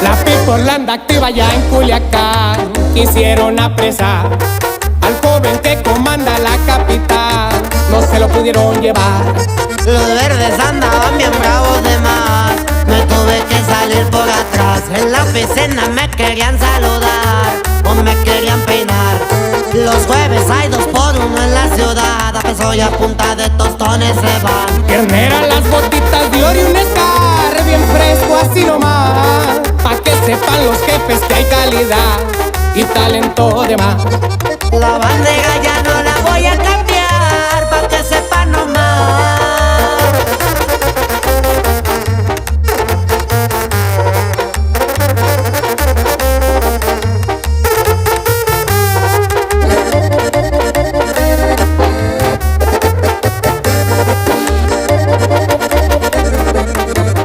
La people anda activa ya en Culiacán. Quisieron apresar al joven que comanda la capital. No se lo pudieron llevar. Los verdes andaban bien bravos de más. Me tuve que salir por atrás. En la oficina me querían saludar o me querían peinar. Los jueves hay 2 por 1 en la ciudad. A peso y a punta de tostones se van. Ternera, las botitas de oro y un escar bien fresco así nomás, pa' que sepan los jefes que hay calidad y talento de más.